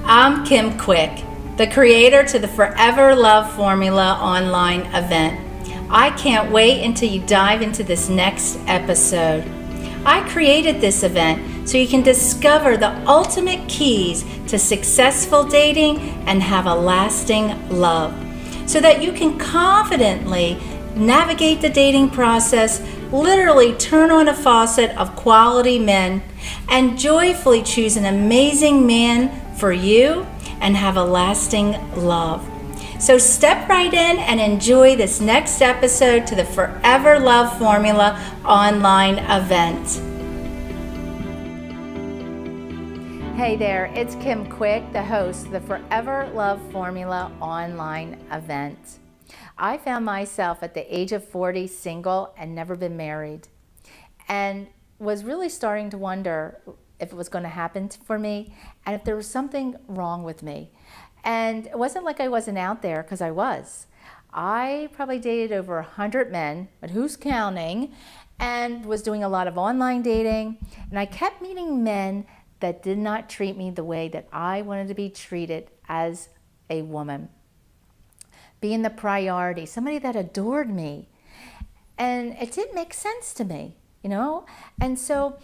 I'm Kim Quick, the creator to the Forever Love Formula online event. I can't wait until you dive into this next episode. I created this event so you can discover the ultimate keys to successful dating and have a lasting love, so that you can confidently navigate the dating process, literally turn on a faucet of quality men, and joyfully choose an amazing man for you and have a lasting love. So step right in and enjoy this next episode to the Forever Love Formula online event. Hey there, it's Kim Quick, the host of the Forever Love Formula online event. I found myself at the age of 40 single and never been married, and was really starting to wonder if it was going to happen for me and if there was something wrong with me. And it wasn't like I wasn't out there, because I was. I probably dated over 100 men, but who's counting, and was doing a lot of online dating. And I kept meeting men that did not treat me the way that I wanted to be treated as a woman. Being the priority, somebody that adored me. And it didn't make sense to me, you know? And so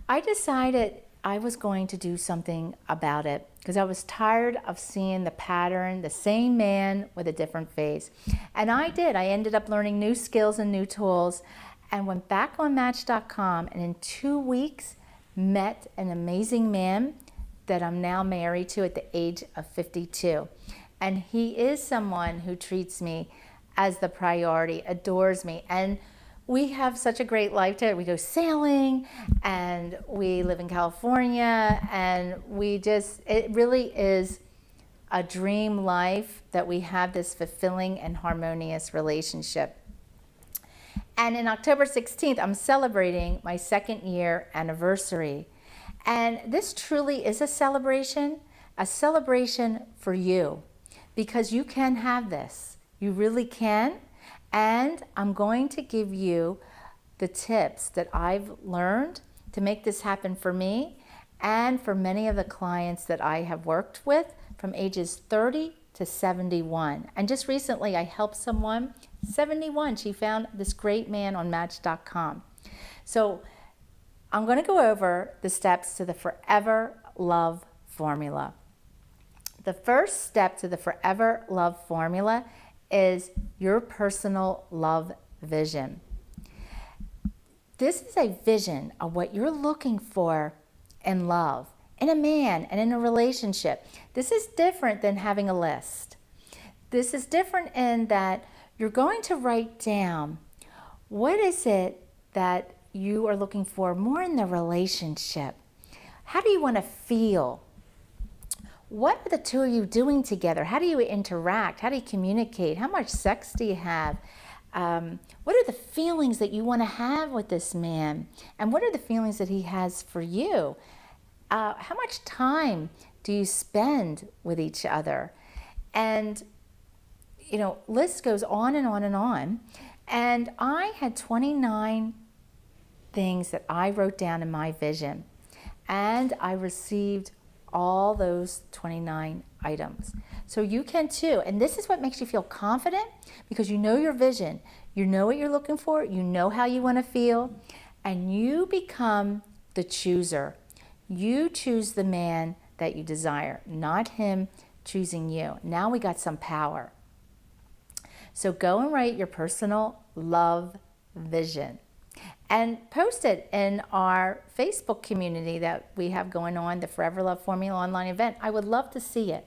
I decided I was going to do something about it, because I was tired of seeing the pattern, the same man with a different face. And I did. I ended up learning new skills and new tools, and went back on Match.com, and in 2 weeks met an amazing man that I'm now married to at the age of 52. And he is someone who treats me as the priority, adores me, and we have such a great life together. We go sailing, and we live in California, and it really is a dream life that we have this fulfilling and harmonious relationship. And in October 16th, I'm celebrating my 2nd year anniversary. And this truly is a celebration for you, because you can have this. You really can. And I'm going to give you the tips that I've learned to make this happen for me and for many of the clients that I have worked with from ages 30 to 71. And just recently I helped someone, 71, she found this great man on Match.com. So I'm going to go over the steps to the Forever Love Formula. The first step to the Forever Love Formula is your personal love vision. This is a vision of what you're looking for in love, in a man, and in a relationship. This is different than having a list. This is different in that you're going to write down what is it that you are looking for more in the relationship. How do you want to feel? What are the two of you doing together? How do you interact? How do you communicate? How much sex do you have? What are the feelings that you want to have with this man? And what are the feelings that he has for you? How much time do you spend with each other? And, list goes on and on and on. And I had 29 things that I wrote down in my vision. And I received all those 29 items. So you can too. And this is what makes you feel confident, because you know your vision. You know what you're looking for. You know how you want to feel. And you become the chooser. You choose the man that you desire, not him choosing you. Now we got some power. So go and write your personal love vision and post it in our Facebook community that we have going on, the Forever Love Formula online event. I would love to see it.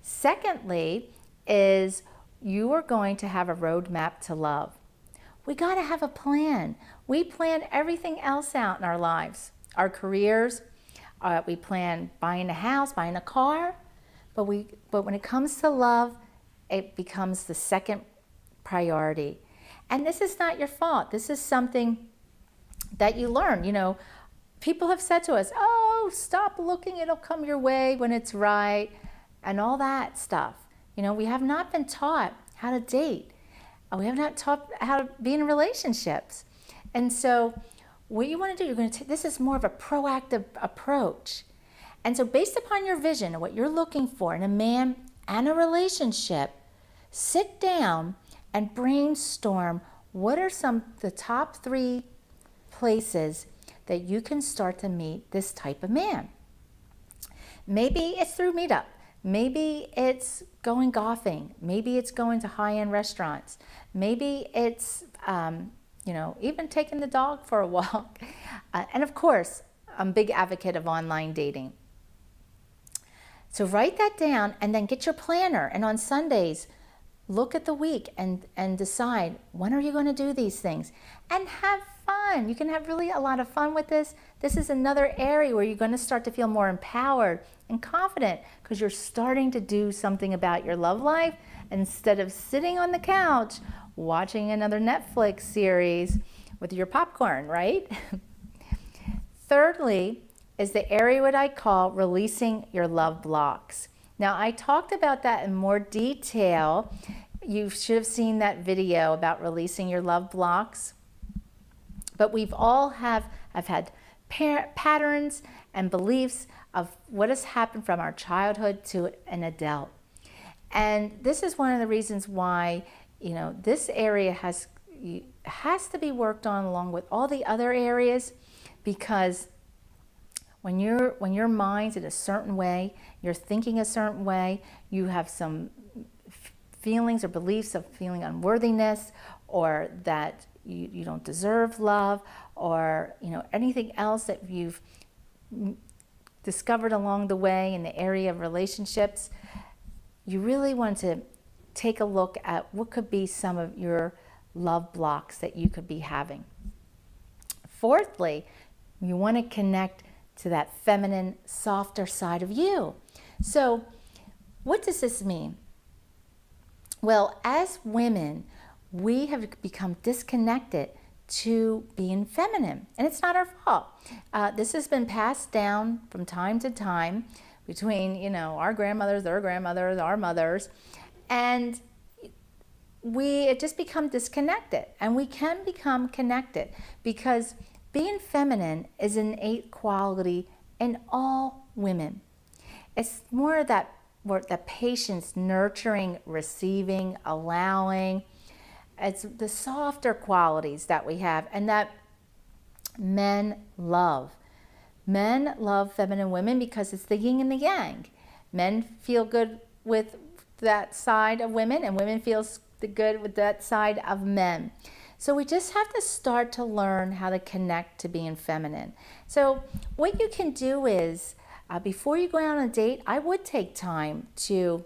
Secondly is you are going to have a roadmap to love. We got to have a plan. We plan everything else out in our lives, our careers. We plan buying a house, buying a car, but when it comes to love, it becomes the second priority. And this is not your fault. This is something that you learn. People have said to us, oh, stop looking, it'll come your way when it's right, and all that stuff. We have not been taught how to date. We have not taught how to be in relationships. And so what you want to do, this is more of a proactive approach. And so based upon your vision and what you're looking for in a man and a relationship, sit down and brainstorm what are the top 3 places that you can start to meet this type of man. Maybe it's through Meetup. Maybe it's going golfing. Maybe it's going to high-end restaurants. Maybe it's, even taking the dog for a walk. And of course, I'm a big advocate of online dating. So write that down and then get your planner. And on Sundays, look at the week and decide when are you going to do these things. And have fun. You can have really a lot of fun with this. This is another area where you're going to start to feel more empowered and confident because you're starting to do something about your love life instead of sitting on the couch watching another Netflix series with your popcorn, right? Thirdly is the area what I call releasing your love blocks. Now, I talked about that in more detail. You should have seen that video about releasing your love blocks. But I've had patterns and beliefs of what has happened from our childhood to an adult. And this is one of the reasons why, this area has to be worked on along with all the other areas, because when your mind's in a certain way, you're thinking a certain way, you have some feelings or beliefs of feeling unworthiness, or that you don't deserve love, or anything else that you've discovered along the way in the area of relationships, you really want to take a look at what could be some of your love blocks that you could be having. Fourthly, you want to connect to that feminine, softer side of you. So what does this mean? Well, as women, we have become disconnected to being feminine, and it's not our fault. This has been passed down from time to time between, our grandmothers, their grandmothers, our mothers, and we have just become disconnected. And we can become connected because being feminine is an innate quality in all women. It's more that patience, nurturing, receiving, allowing. It's the softer qualities that we have and that men love. Men love feminine women because it's the yin and the yang. Men feel good with that side of women, and women feel good with that side of men. So we just have to start to learn how to connect to being feminine. So what you can do is, before you go out on a date, I would take time to,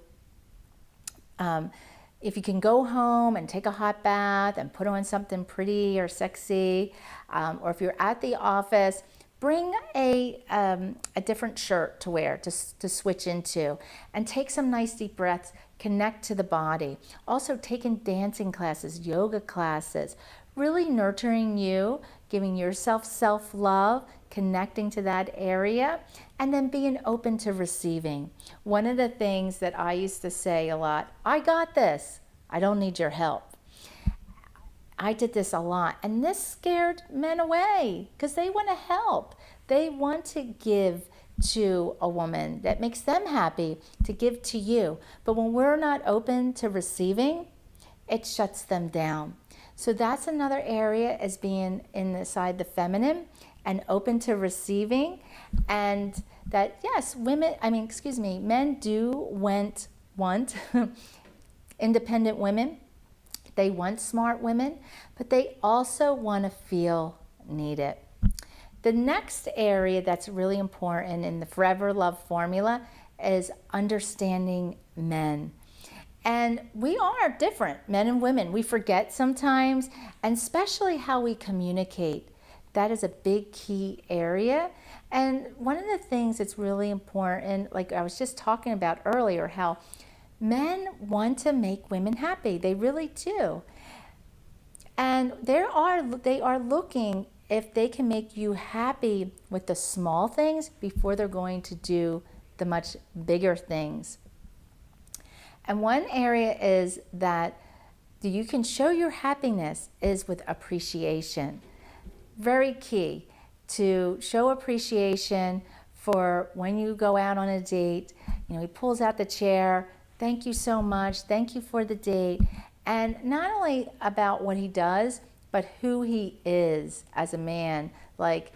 if you can go home and take a hot bath and put on something pretty or sexy, or if you're at the office, bring a different shirt to wear, to switch into, and take some nice deep breaths, connect to the body. Also taking dancing classes, yoga classes, really nurturing you, giving yourself self-love, connecting to that area, and then being open to receiving. One of the things that I used to say a lot, I got this, I don't need your help. I did this a lot, and this scared men away because they want to help. They want to give to a woman that makes them happy to give to you. But when we're not open to receiving, it shuts them down. So that's another area, as being inside the feminine and open to receiving. And that, yes, men do want independent women. They want smart women, but they also want to feel needed. The next area that's really important in the Forever Love formula is understanding men. And we are different, men and women. We forget sometimes, and especially how we communicate. That is a big key area. And one of the things that's really important, like I was just talking about earlier, how men want to make women happy. They really do. And they are looking if they can make you happy with the small things before they're going to do the much bigger things. And one area is that you can show your happiness is with appreciation. Very key to show appreciation for when you go out on a date. He pulls out the chair. Thank you so much. Thank you for the date. And not only about what he does, but who he is as a man. Like,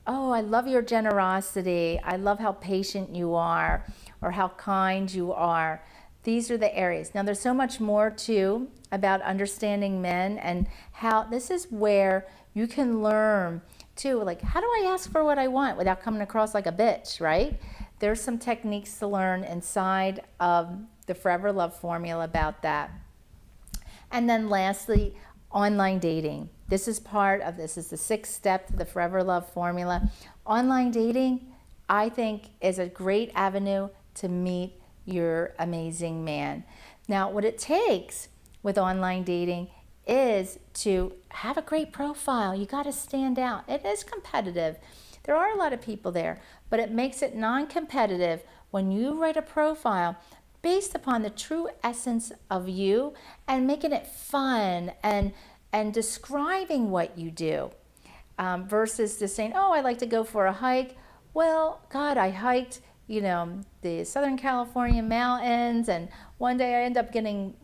oh, I love your generosity. I love how patient you are, or how kind you are. These are the areas. Now, there's so much more too about understanding men, and how this is where you can learn too, like, how do I ask for what I want without coming across like a bitch, right? There's some techniques to learn inside of the Forever Love formula about that. And then lastly, online dating. This is the sixth step to the Forever Love formula. Online dating, I think, is a great avenue to meet your amazing man. Now, what it takes with online dating is to have a great profile. You got to stand out. It is competitive. There are a lot of people there, but it makes it non-competitive when you write a profile based upon the true essence of you, and making it fun and describing what you do, versus just saying, oh, I like to go for a hike. Well, God, I hiked, the Southern California mountains, and one day I end up getting,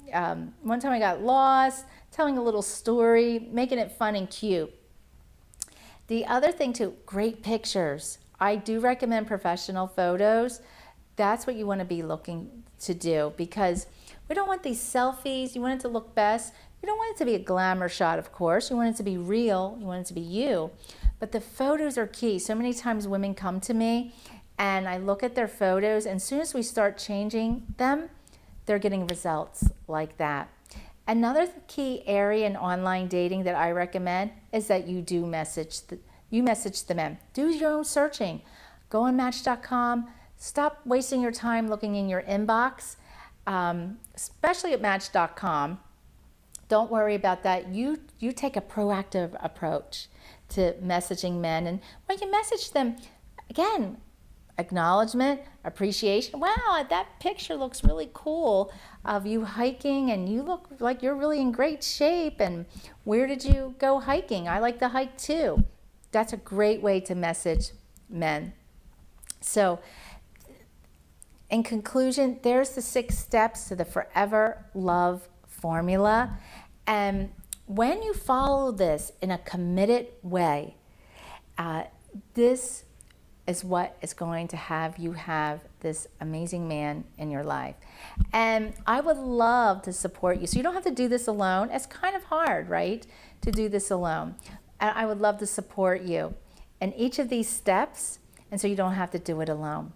one time I got lost, telling a little story, making it fun and cute. The other thing too, great pictures. I do recommend professional photos. That's what you want to be looking to do, because we don't want these selfies. You want it to look best. You don't want it to be a glamour shot, of course. You want it to be real. You want it to be you. But the photos are key. So many times women come to me and I look at their photos, and as soon as we start changing them, they're getting results like that. Another key area in online dating that I recommend is that you do message the men. Do your own searching. Go on Match.com. Stop wasting your time looking in your inbox, especially at Match.com. Don't worry about that. You take a proactive approach to messaging men. And when you message them, again, acknowledgement, appreciation. Wow, that picture looks really cool of you hiking, and you look like you're really in great shape. And where did you go hiking? I like to hike too. That's a great way to message men. So, in conclusion, there's the 6 steps to the Forever Love formula. And when you follow this in a committed way, this is what is going to have you have this amazing man in your life. And I would love to support you. So you don't have to do this alone. It's kind of hard, right, to do this alone. And I would love to support you in each of these steps, and so you don't have to do it alone.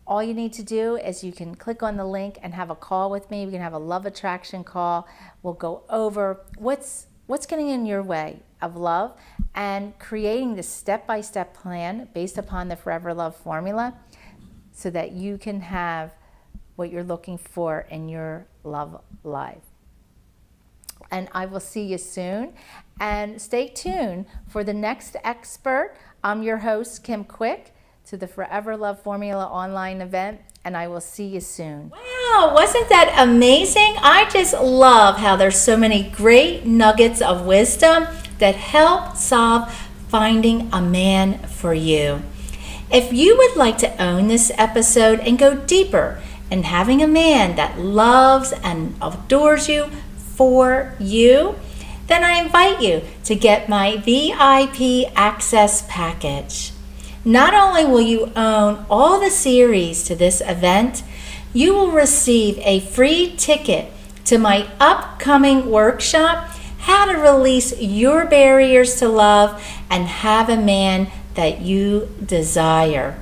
All you need to do is you can click on the link and have a call with me. We can have a love attraction call. We'll go over what's getting in your way of love, and creating this step-by-step plan based upon the Forever Love formula, so that you can have what you're looking for in your love life. And I will see you soon. And stay tuned for the next expert. I'm your host, Kim Quick, to the Forever Love Formula online event, and I will see you soon. Wow, wasn't that amazing? I just love how there's so many great nuggets of wisdom that help solve finding a man for you. If you would like to own this episode and go deeper in having a man that loves and adores you for you, then I invite you to get my VIP access package. Not only will you own all the series to this event, you will receive a free ticket to my upcoming workshop, How to Release Your Barriers to Love and Have a Man That You Desire.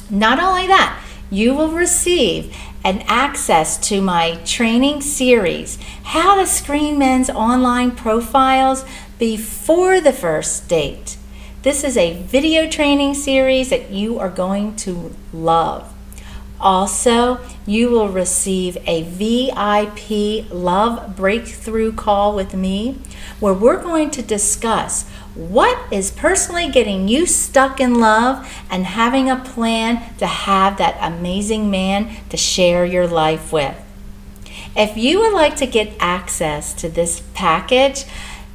Not only that, you will receive an access to my training series, How to Screen Men's Online Profiles Before the First Date. This is a video training series that you are going to love. Also, you will receive a VIP Love Breakthrough call with me, where we're going to discuss what is personally getting you stuck in love and having a plan to have that amazing man to share your life with. If you would like to get access to this package,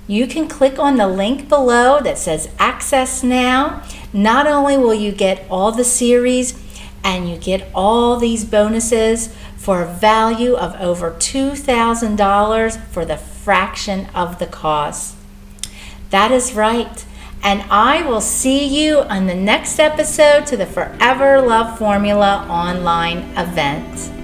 you can click on the link below that says Access Now, Not only will you get all the series and you get all these bonuses for a value of over $2,000 for the fraction of the cost. That is right. And I will see you on the next episode to the Forever Love Formula online event.